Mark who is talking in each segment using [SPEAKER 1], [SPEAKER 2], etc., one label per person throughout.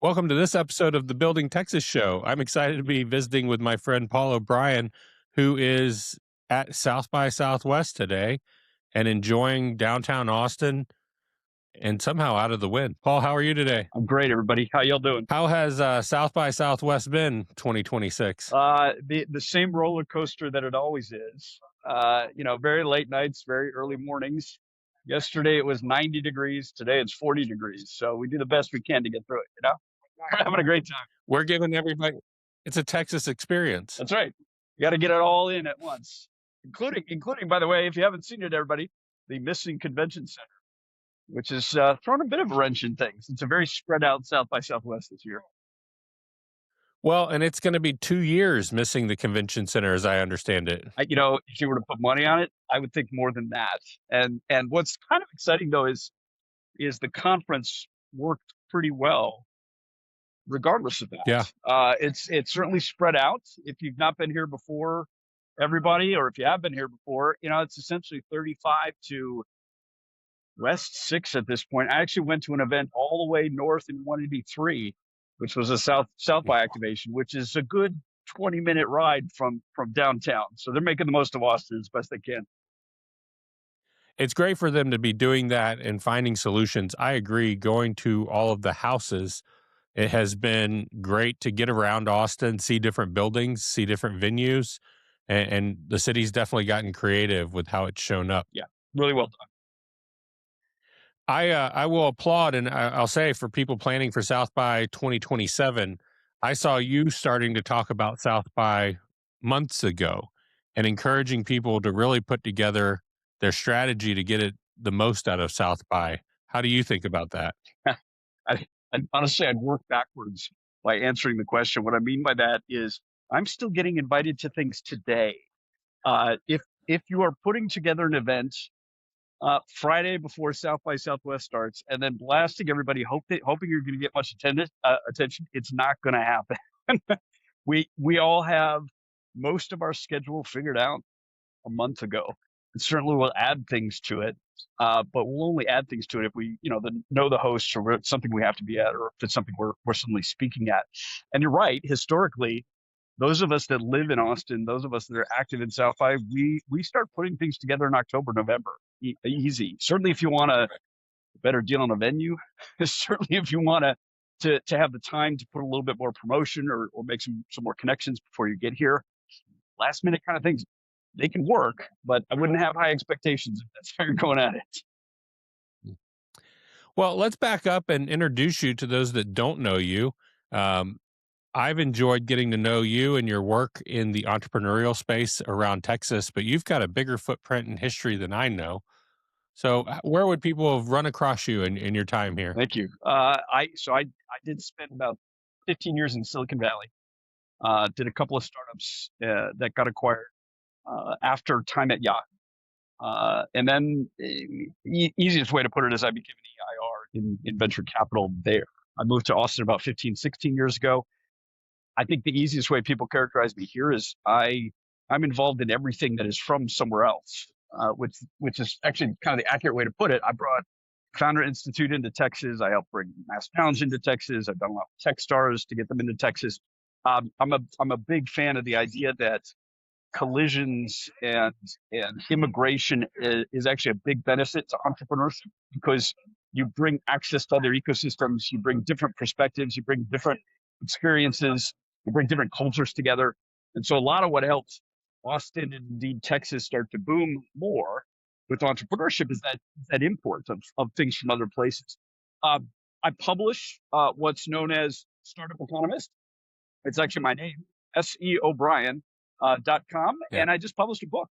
[SPEAKER 1] Welcome to this episode of the Building Texas Show. I'm excited to be visiting with my friend Paul O'Brien, who is at South by Southwest today and enjoying downtown Austin and somehow out of the wind. Paul, how are you today?
[SPEAKER 2] I'm great, everybody. How y'all doing?
[SPEAKER 1] How has South by Southwest been 2026?
[SPEAKER 2] The same roller coaster that it always is. Very late nights, very early mornings. Yesterday it was 90 degrees. Today it's 40 degrees. So we do the best we can to get through it. We're having a great time.
[SPEAKER 1] We're giving everybody, it's a Texas experience.
[SPEAKER 2] That's right. You got to get it all in at once, including, by the way, if you haven't seen it, everybody, the missing convention center, which has thrown a bit of a wrench in things. It's a very spread out South by Southwest this year.
[SPEAKER 1] Well, and it's going to be 2 years missing the convention center, as I understand it.
[SPEAKER 2] If you were to put money on it, I would think more than that. And what's kind of exciting though is the conference worked pretty well, regardless of that.
[SPEAKER 1] Yeah.
[SPEAKER 2] It's certainly spread out. If you've not been here before, everybody, or if you have been here before, it's essentially 35 to West 6 at this point. I actually went to an event all the way north in 183, which was a South by activation, which is a good 20-minute ride from downtown. So they're making the most of Austin as best they can.
[SPEAKER 1] It's great for them to be doing that and finding solutions. I agree. Going to all of the houses, it has been great to get around Austin, see different buildings, see different venues, and the city's definitely gotten creative with how it's shown up.
[SPEAKER 2] Yeah, really well done.
[SPEAKER 1] I will applaud, and I'll say for people planning for South by 2027, I saw you starting to talk about South by months ago and encouraging people to really put together their strategy to get it the most out of South by. How do you think about that?
[SPEAKER 2] Honestly, I'd work backwards by answering the question. What I mean by that is I'm still getting invited to things today. If you are putting together an event Friday before South by Southwest starts, and then blasting everybody, hoping you're going to get much attention. It's not going to happen. we all have most of our schedule figured out a month ago, and certainly we'll add things to it. But we'll only add things to it if we, know the hosts, or it's something we have to be at, or if it's something we're suddenly speaking at. And you're right. Historically, those of us that live in Austin, those of us that are active in South by, we start putting things together in October, November. Easy. Certainly, if you want a better deal on a venue, certainly if you want to have the time to put a little bit more promotion or make some more connections before you get here, last minute kind of things, they can work, but I wouldn't have high expectations if that's how you're going at it.
[SPEAKER 1] Well, let's back up and introduce you to those that don't know you. I've enjoyed getting to know you and your work in the entrepreneurial space around Texas, but you've got a bigger footprint in history than I know. So where would people have run across you in your time here?
[SPEAKER 2] Thank you. I did spend about 15 years in Silicon Valley. Did a couple of startups that got acquired after time at Yahoo. And then easiest way to put it is I became an EIR in venture capital there. I moved to Austin about 15, 16 years ago. I think the easiest way people characterize me here is I'm involved in everything that is from somewhere else, which is actually kind of the accurate way to put it. I brought Founder Institute into Texas. I helped bring Mass Challenge into Texas. I've done a lot of Techstars to get them into Texas. I'm a big fan of the idea that collisions and immigration is actually a big benefit to entrepreneurship, because you bring access to other ecosystems, you bring different perspectives, you bring different experiences, you bring different cultures together. And so a lot of what helps Austin and indeed Texas start to boom more with entrepreneurship is that import of things from other places. I publish what's known as Startup Economist. It's actually my name, SEObrien.com.
[SPEAKER 1] Yeah.
[SPEAKER 2] And I just published a book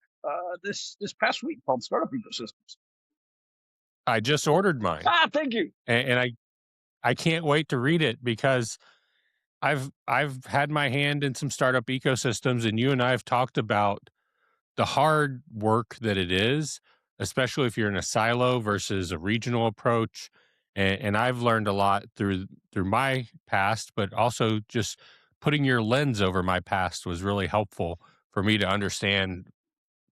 [SPEAKER 2] this past week called Startup Ecosystems.
[SPEAKER 1] I just ordered mine.
[SPEAKER 2] Thank you.
[SPEAKER 1] And I can't wait to read it, because I've had my hand in some startup ecosystems, and you and I have talked about the hard work that it is, especially if you're in a silo versus a regional approach. And I've learned a lot through my past, but also just putting your lens over my past was really helpful for me to understand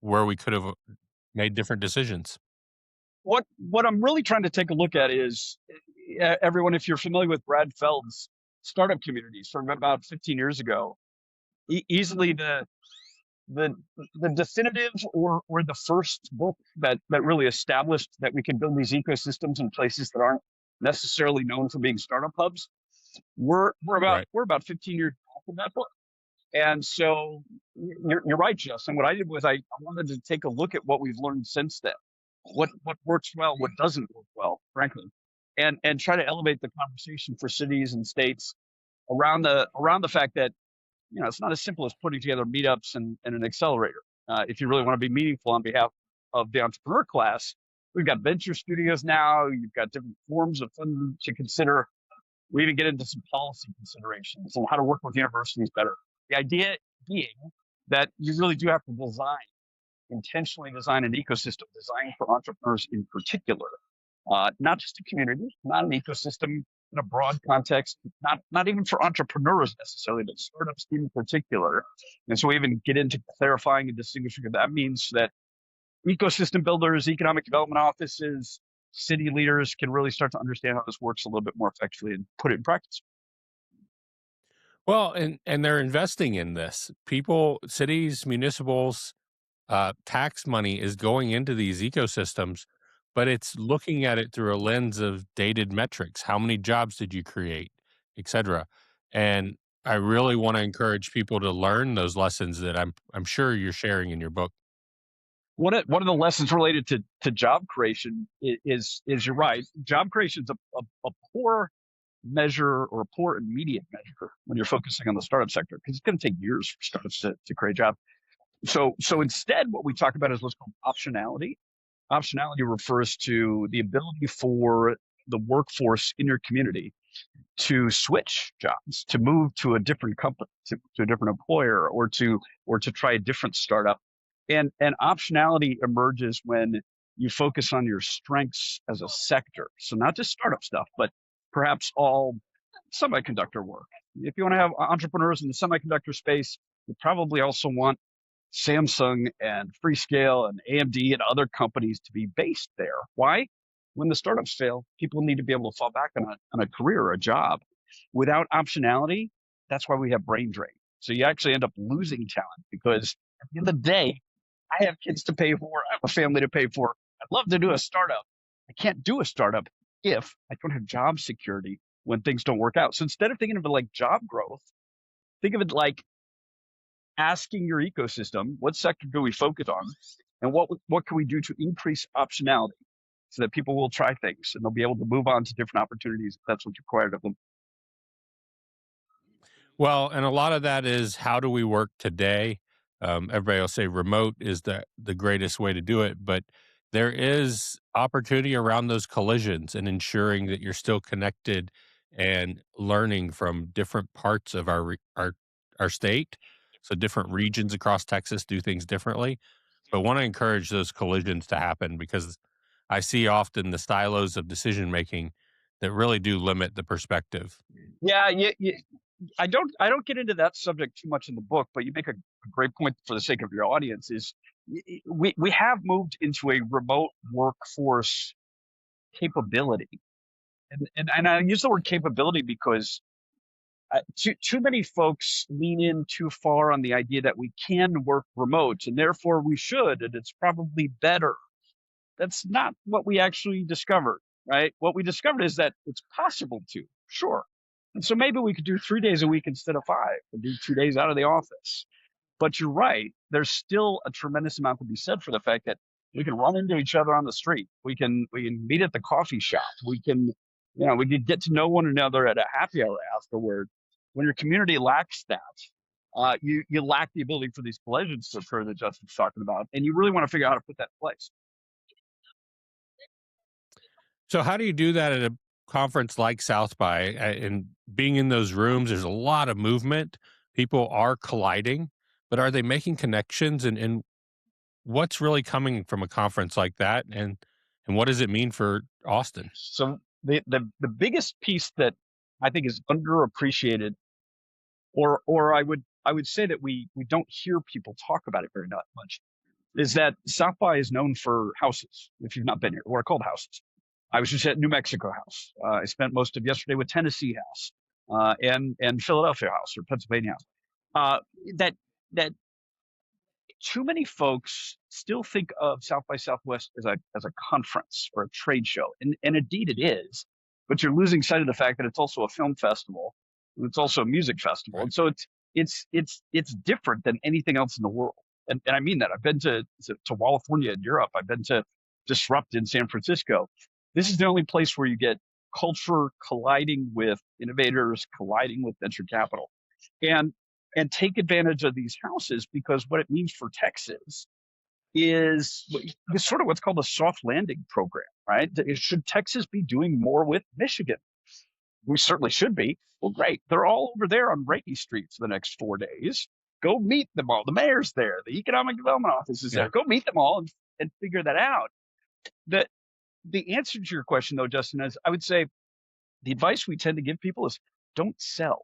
[SPEAKER 1] where we could have made different decisions.
[SPEAKER 2] What I'm really trying to take a look at is, everyone, if you're familiar with Brad Feld's startup communities from about 15 years ago, easily the the definitive or the first book that really established that we can build these ecosystems in places that aren't necessarily known for being startup hubs.
[SPEAKER 1] Right.
[SPEAKER 2] We're about 15 years after that book. And so you're right, Justin. What I did was I wanted to take a look at what we've learned since then, what works well, what doesn't work well, frankly, and try to elevate the conversation for cities and states around the fact that it's not as simple as putting together meetups and an accelerator. If you really want to be meaningful on behalf of the entrepreneur class, we've got venture studios now. You've got different forms of funding to consider. We even get into some policy considerations and how to work with universities better. The idea being that you really do have to intentionally design an ecosystem designed for entrepreneurs in particular, not just a community, not an ecosystem in a broad context, not even for entrepreneurs necessarily, but startups in particular. And so we even get into clarifying and distinguishing what that means so that ecosystem builders, economic development offices, city leaders can really start to understand how this works a little bit more effectively and put it in practice.
[SPEAKER 1] Well, and they're investing in this. People, cities, municipals, tax money is going into these ecosystems, but it's looking at it through a lens of dated metrics. How many jobs did you create, et cetera? And I really want to encourage people to learn those lessons that I'm sure you're sharing in your book.
[SPEAKER 2] One of the lessons related to job creation is you're right. Job creation is a poor measure or a poor immediate measure when you're focusing on the startup sector because it's going to take years for startups to create jobs. So instead, what we talk about is what's called optionality. Optionality refers to the ability for the workforce in your community to switch jobs, to move to a different company, to a different employer, or to try a different startup. And optionality emerges when you focus on your strengths as a sector. So not just startup stuff, but perhaps all semiconductor work. If you want to have entrepreneurs in the semiconductor space, you probably also want Samsung and Freescale and AMD and other companies to be based there. Why? When the startups fail, people need to be able to fall back on a career or a job. Without optionality, that's why we have brain drain. So you actually end up losing talent because at the end of the day, I have kids to pay for, I have a family to pay for. I'd love to do a startup. I can't do a startup if I don't have job security when things don't work out. So instead of thinking of it like job growth, think of it like asking your ecosystem, what sector do we focus on, and what can we do to increase optionality so that people will try things and they'll be able to move on to different opportunities if that's what's required of them.
[SPEAKER 1] Well, and a lot of that is how do we work today? Everybody will say remote is the greatest way to do it, but there is opportunity around those collisions and ensuring that you're still connected and learning from different parts of our state. So different regions across Texas do things differently, but want to encourage those collisions to happen because I see often the silos of decision making that really do limit the perspective.
[SPEAKER 2] Yeah, I don't get into that subject too much in the book, but you make a great point for the sake of your audience. Is we have moved into a remote workforce capability, and I use the word capability because too many folks lean in too far on the idea that we can work remote and therefore we should, and it's probably better. That's not what we actually discovered, right? What we discovered is that it's possible to, sure. And so maybe we could do 3 days a week instead of five, and do 2 days out of the office. But you're right. There's still a tremendous amount to be said for the fact that we can run into each other on the street. We can meet at the coffee shop. We can get to know one another at a happy hour afterward. When your community lacks that, you lack the ability for these collisions to occur that Justin's talking about, and you really want to figure out how to put that in place.
[SPEAKER 1] So how do you do that at a conference like South by? And being in those rooms, there's a lot of movement. People are colliding, but are they making connections? And what's really coming from a conference like that? And what does it mean for Austin?
[SPEAKER 2] So the biggest piece that I think is underappreciated, or I would say that we don't hear people talk about it very not much, is that South by is known for houses. If you've not been here, what are called houses. I was just at New Mexico House. I spent most of yesterday with Tennessee House. and Philadelphia House or Pennsylvania House. Uh, that that too many folks still think of South by Southwest as a conference or a trade show, and indeed it is. But you're losing sight of the fact that it's also a film festival, and it's also a music festival,
[SPEAKER 1] Right.
[SPEAKER 2] and so it's different than anything else in the world. And I mean that. I've been to California in Europe. I've been to Disrupt in San Francisco. This is the only place where you get culture colliding with innovators, colliding with venture capital. And take advantage of these houses because what it means for Texas is sort of what's called a soft landing program, right? Should Texas be doing more with Michigan? We certainly should be. Well, great. They're all over there on Reiki Street for the next 4 days. Go meet them all. The mayor's there. The economic development office is
[SPEAKER 1] Yeah.
[SPEAKER 2] there. Go meet them all and figure that out. The, the answer to your question, though, Justin, is I would say the advice we tend to give people is don't sell,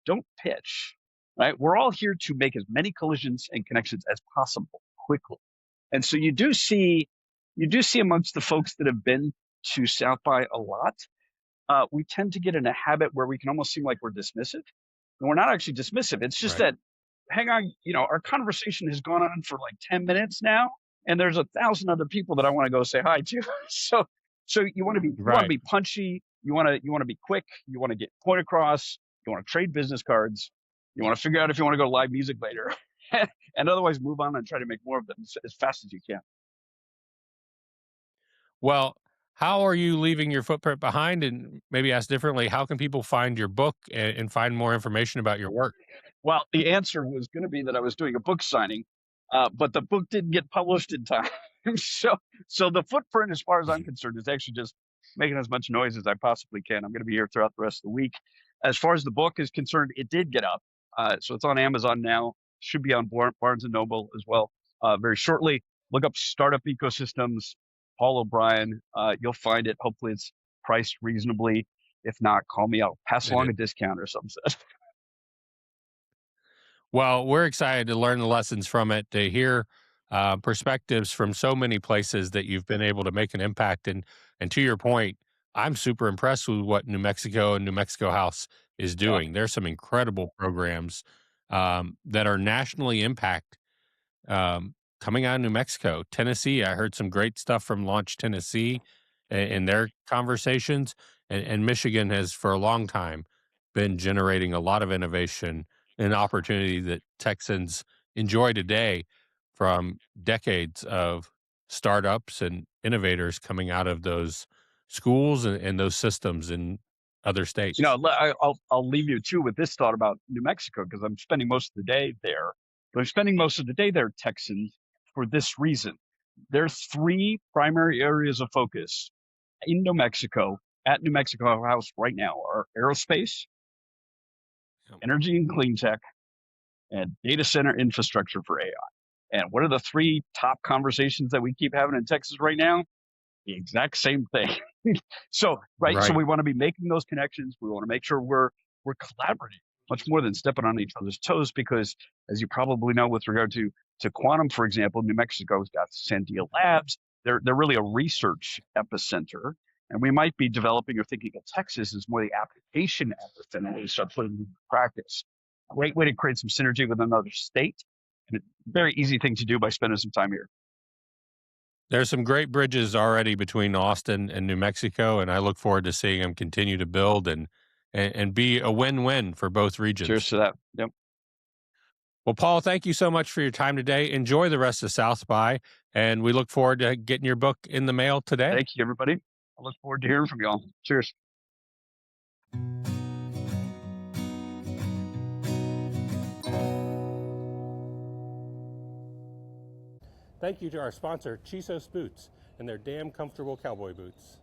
[SPEAKER 2] don't pitch, right? We're all here to make as many collisions and connections as possible quickly. And so you do see amongst the folks that have been to South by a lot, we tend to get in a habit where we can almost seem like we're dismissive. And we're not actually dismissive. It's just
[SPEAKER 1] Right.
[SPEAKER 2] that, hang on, our conversation has gone on for like 10 minutes now, and there's 1,000 other people that I want to go say hi to. So you want to
[SPEAKER 1] Right.
[SPEAKER 2] be punchy. You want to be quick. You want to get point across. You want to trade business cards. You want to figure out if you want to go to live music later, and otherwise move on and try to make more of them as fast as you can.
[SPEAKER 1] Well, how are you leaving your footprint behind? And maybe asked differently, how can people find your book and find more information about your work?
[SPEAKER 2] Well, the answer was going to be that I was doing a book signing, but the book didn't get published in time. so, so the footprint, as far as I'm concerned, is actually just making as much noise as I possibly can. I'm going to be here throughout the rest of the week. As far as the book is concerned, it did get up, so it's on Amazon now. Should be on Barnes and Noble as well very shortly. Look up Startup Ecosystems, Paul O'Brien. You'll find it. Hopefully, it's priced reasonably. If not, call me. I'll pass
[SPEAKER 1] And
[SPEAKER 2] along
[SPEAKER 1] it,
[SPEAKER 2] a discount or something.
[SPEAKER 1] well, we're excited to learn the lessons from it, to hear perspectives from so many places that you've been able to make an impact. And to your point, I'm super impressed with what New Mexico and New Mexico House is
[SPEAKER 2] Yeah.
[SPEAKER 1] doing. There's some incredible programs that are nationally impact coming out of New Mexico. Tennessee, I heard some great stuff from Launch Tennessee in their conversations. And Michigan has, for a long time, been generating a lot of innovation and opportunity that Texans enjoy today from decades of startups and innovators coming out of those schools and those systems in other states.
[SPEAKER 2] I'll leave you too with this thought about New Mexico because I'm spending most of the day there. But I'm spending most of the day there, Texans, for this reason. There's three primary areas of focus in New Mexico at New Mexico House right now are aerospace,
[SPEAKER 1] Yep.
[SPEAKER 2] energy and clean tech, and data center infrastructure for AI. And what are the three top conversations that we keep having in Texas right now? The exact same thing. So, right. So
[SPEAKER 1] Right.
[SPEAKER 2] we want to be making those connections. We want to make sure we're collaborating much more than stepping on each other's toes. Because, as you probably know, with regard to quantum, for example, New Mexico's got Sandia Labs. They're really a research epicenter, and we might be developing or thinking of Texas as more the application epicenter to start putting into practice. A great way to create some synergy with another state, and a very easy thing to do by spending some time here.
[SPEAKER 1] There's some great bridges already between Austin and New Mexico, and I look forward to seeing them continue to build and be a win-win for both
[SPEAKER 2] Cheers
[SPEAKER 1] regions.
[SPEAKER 2] to that. Yep.
[SPEAKER 1] Well, Paul, thank you so much for your time today. Enjoy the rest of South by, and we look forward to getting your book in the mail today.
[SPEAKER 2] Thank you, everybody. I look forward to hearing from you all. Cheers.
[SPEAKER 1] Thank you to our sponsor, Chisos Boots, and their damn comfortable cowboy boots.